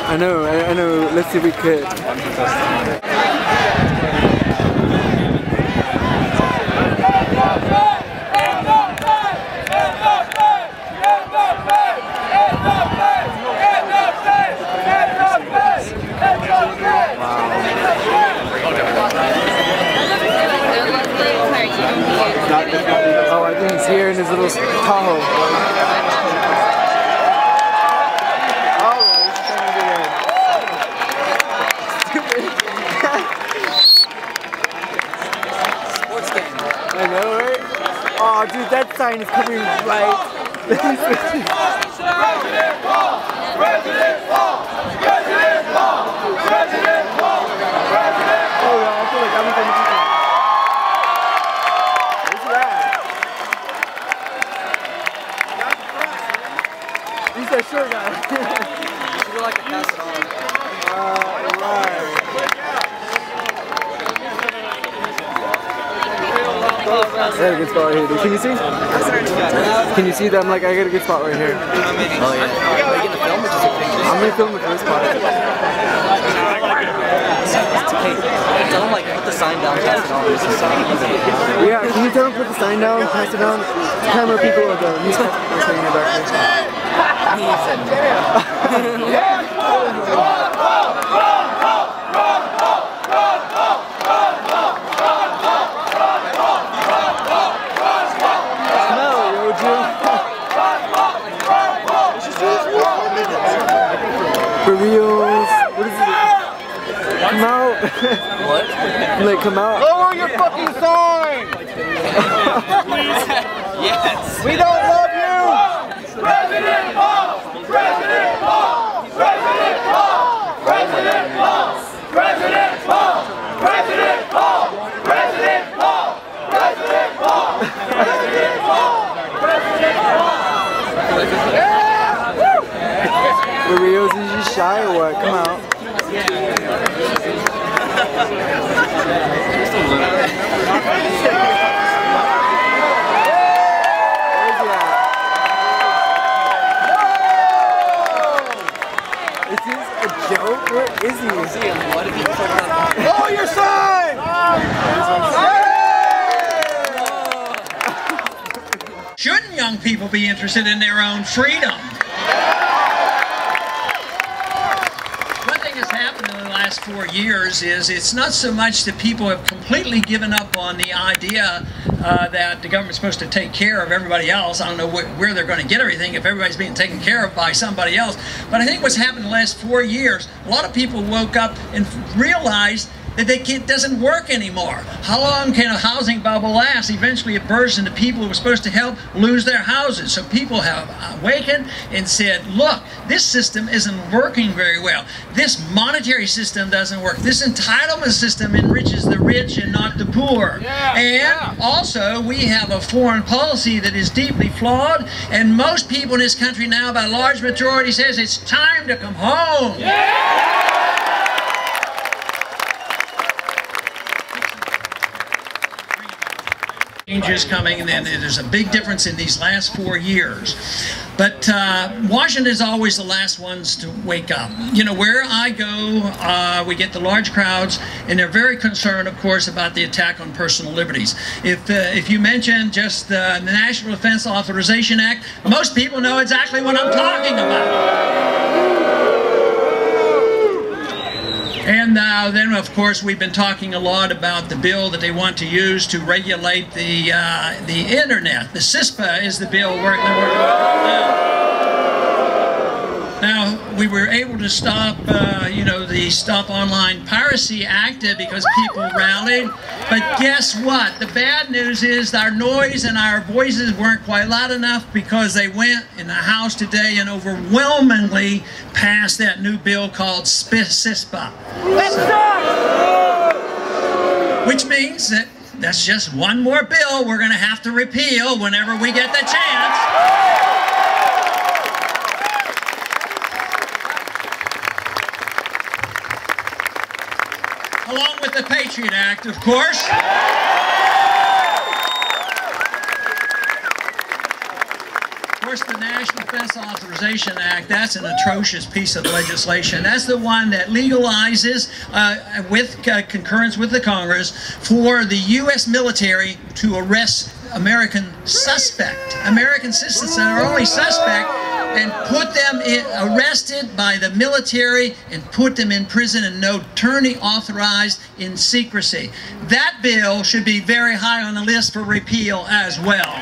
I know. Let's see if we could. Oh, I think he's here in his little Tahoe. I know, right? Oh, dude, that sign is coming right. President Paul! President Paul! President Paul! President Paul! President Paul! Oh, yeah, I feel like everything is equal. Where's that? He's that short guy. You feel like a pass it on. Right. I got a good spot right here, dude. Can you see? Can you see that? I'm like, I got a good spot right here. Oh yeah. Are you gonna film or just take pictures? I'm gonna film the first part. Hey, tell them like put the sign down, pass it on. Yeah, can you tell them put the sign down, pass it on? Camera people or the newspaper people saying it back For reals, what is it? Come out. What? Like, come out. Lower your fucking sign! Yes! We don't love you! President Paul! President Paul! President Paul! President Paul! President Paul! President Paul! President Paul! President Paul! President Paul! President Paul! For reals, is you shy or what? Come out. Is this a joke? Where is he? What if you put it on? Lower your sign! Shouldn't young people be interested in their own freedom? One thing that's happened in the last 4 years is it's not so much that people have completely given up on the idea that the government's supposed to take care of everybody else. I don't know where they're going to get everything if everybody's being taken care of by somebody else. But I think what's happened in the last 4 years, a lot of people woke up and realized that it doesn't work anymore. How long can a housing bubble last? Eventually it bursts and the people who were supposed to help lose their houses. So people have awakened and said, look, this system isn't working very well. This monetary system doesn't work. This entitlement system enriches the rich and not the poor. Also, we have a foreign policy that is deeply flawed, and most people in this country now, by a large majority, says it's time to come home. Changes coming, and then there's a big difference in these last 4 years. But Washington is always the last ones to wake up. You know, where I go, we get the large crowds, and they're very concerned, of course, about the attack on personal liberties. If you mention just the National Defense Authorization Act, most people know exactly what I'm talking about. And then, of course, we've been talking a lot about the bill that they want to use to regulate the internet. The CISPA is the bill we're working on now. We were able to stop, the Stop Online Piracy Act because people rallied. But guess what? The bad news is our noise and our voices weren't quite loud enough because they went in the House today and overwhelmingly passed that new bill called CISPA. Which means that that's just one more bill we're going to have to repeal whenever we get the chance. Along with the Patriot Act, of course. course, the National Defense Authorization Act, that's an atrocious piece of legislation. That's the one that legalizes, with concurrence with the Congress, for the U.S. military to arrest American citizens that are only suspect, and put them arrested by the military and put them in prison, and no attorney authorized, in secrecy. That bill should be very high on the list for repeal as well.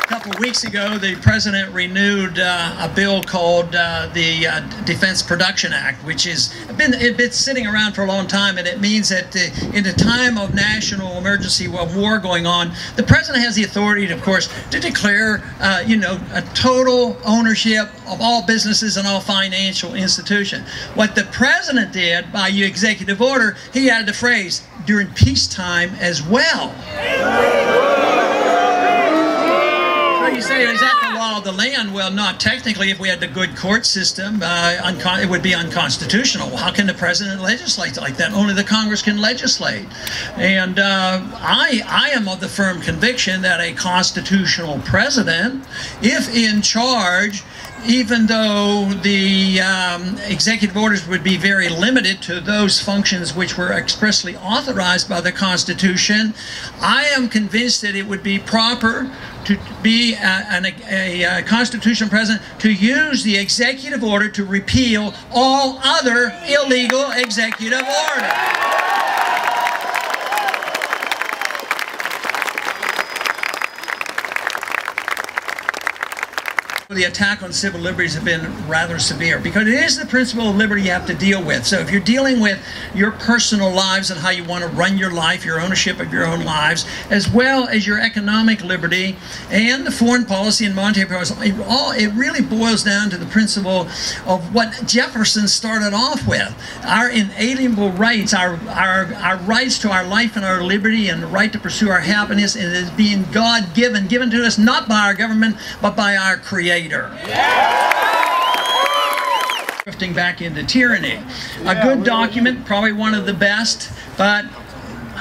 A couple of weeks ago, the President renewed a bill called the Defense Production Act, which has been sitting around for a long time, and it means that in a time of national emergency, war going on, the President has the authority, of course, to declare, a total ownership of all businesses and all financial institutions. What the President did by executive order, he added the phrase, during peacetime as well. You say, is that the law of the land? Well, not technically. If we had the good court system, it would be unconstitutional. Well, how can the President legislate like that? Only the Congress can legislate. And I am of the firm conviction that a constitutional president, if in charge, even though the executive orders would be very limited to those functions which were expressly authorized by the Constitution, I am convinced that it would be proper to be a constitutional president to use the executive order to repeal all other illegal executive orders. The attack on civil liberties have been rather severe, because it is the principle of liberty you have to deal with. So if you're dealing with your personal lives and how you want to run your life, your ownership of your own lives, as well as your economic liberty and the foreign policy and monetary policy, it really boils down to the principle of what Jefferson started off with: our inalienable rights, our rights to our life and our liberty, and the right to pursue our happiness, and it is being God-given, given to us not by our government but by our Creator. Drifting back into tyranny. A good document, probably one of the best, but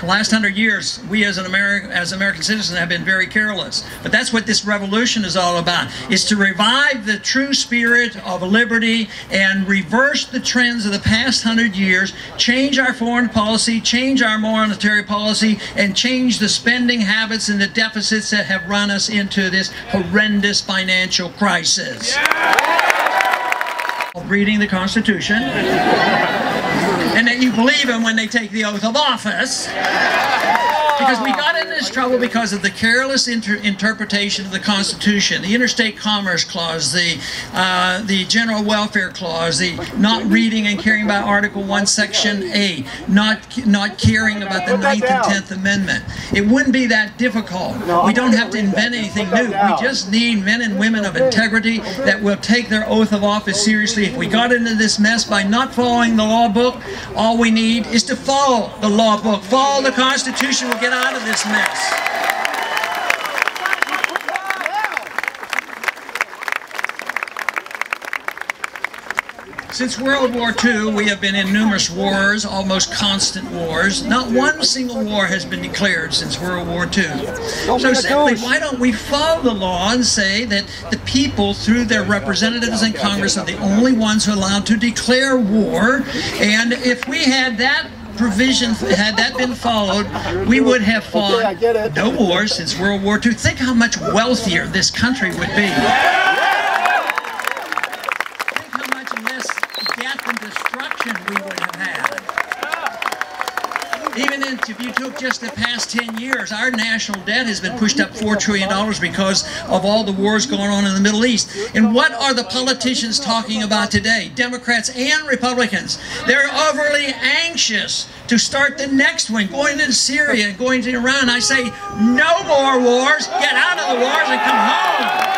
the last 100 years, we as American citizens have been very careless. But that's what this revolution is all about, is to revive the true spirit of liberty and reverse the trends of the past 100 years, change our foreign policy, change our monetary policy, and change the spending habits and the deficits that have run us into this horrendous financial crisis. Reading the Constitution, and that you believe them when they take the oath of office, because we got into this trouble because of the careless interpretation of the Constitution, the Interstate Commerce Clause, the General Welfare Clause, the not reading and caring about Article 1, Section A, not caring about the 9th and 10th Amendment. It wouldn't be that difficult. We don't have to invent anything new. We just need men and women of integrity that will take their oath of office seriously. If we got into this mess by not following the law book, all we need is to follow the law book, follow the Constitution. We'll get out of this mess. Since World War II, we have been in numerous wars, almost constant wars. Not one single war has been declared since World War II. So simply, why don't we follow the law and say that the people, through their representatives in Congress, are the only ones who are allowed to declare war? And if we had that provision, had that been followed, we would have fought no wars since World War II. Think how much wealthier this country would be. We would have had. Even if you took just the past 10 years, our national debt has been pushed up $4 trillion because of all the wars going on in the Middle East. And what are the politicians talking about today? Democrats and Republicans. They're overly anxious to start the next one, going into Syria and going to Iran. I say, no more wars. Get out of the wars and come home.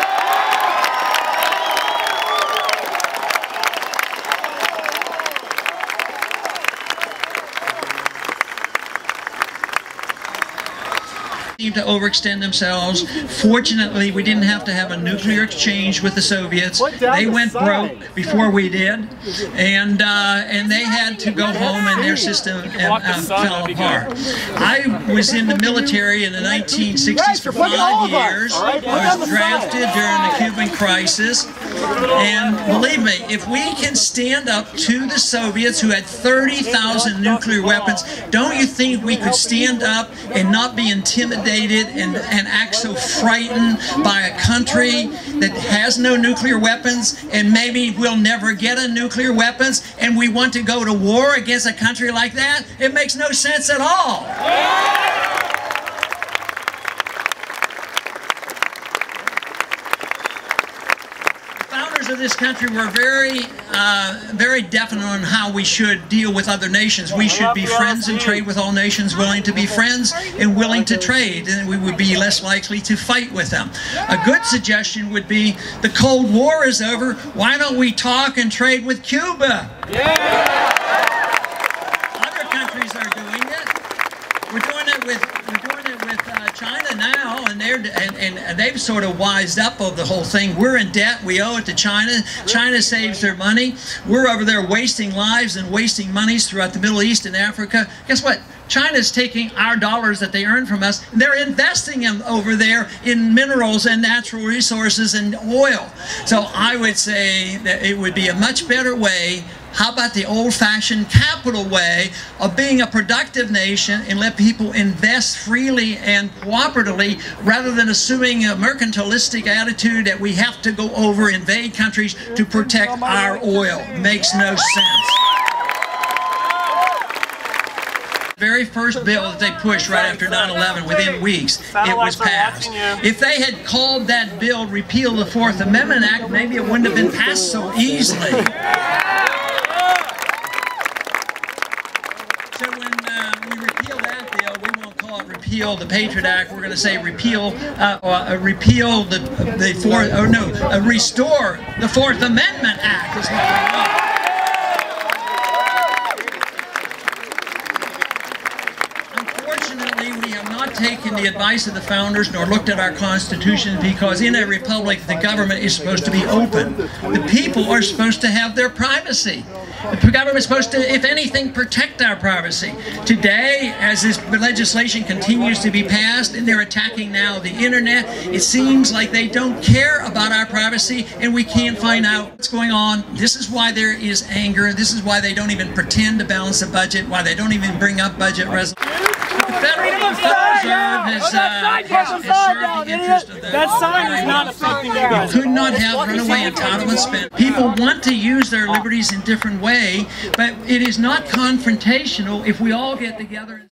to overextend themselves. Fortunately, we didn't have to have a nuclear exchange with the Soviets. They went broke before we did, and they had to go home, and their system fell apart. I was in the military in the 1960s for 5 years. I was drafted during the Cuban crisis, and believe me, if we can stand up to the Soviets, who had 30,000 nuclear weapons, don't you think we could stand up and not be intimidated and act so frightened by a country that has no nuclear weapons, and maybe we'll never get a nuclear weapons, and we want to go to war against a country like that? It makes no sense at all. Of this country were very definite on how we should deal with other nations. We should be friends and trade with all nations, willing to be friends and willing to trade, and we would be less likely to fight with them. A good suggestion would be, the Cold War is over, why don't we talk and trade with Cuba? Other countries are doing it. We're doing it with China now, and they've sort of wised up of the whole thing. We're in debt. We owe it to China. China saves their money. We're over there wasting lives and wasting monies throughout the Middle East and Africa. Guess what? China's taking our dollars that they earn from us, and they're investing them over there in minerals and natural resources and oil. So I would say that it would be a much better way. How about the old-fashioned capital way of being a productive nation and let people invest freely and cooperatively, rather than assuming a mercantilistic attitude that we have to go over, invade countries to protect our oil? Makes no sense. Very first bill that they pushed right after 9/11, within weeks, it was passed. If they had called that bill Repeal the Fourth Amendment Act, maybe it wouldn't have been passed so easily. So when we repeal that bill, we won't call it Repeal the Patriot Act. We're going to say restore the Fourth Amendment Act is what we want. Unfortunately, we have not taken the advice of the founders nor looked at our Constitution, because in a republic, the government is supposed to be open. The people are supposed to have their privacy. The government is supposed to, if anything, protect our privacy. Today, as this legislation continues to be passed, and they're attacking now the internet, it seems like they don't care about our privacy, and we can't find out what's going on. This is why there is anger. This is why they don't even pretend to balance the budget, why they don't even bring up budget resolution. The Federal Reserve has served the interest of the... That sign is not affecting you guys. Could not have runaway entitlement spent. People want to use their liberties in different ways, but it is not confrontational if we all get together.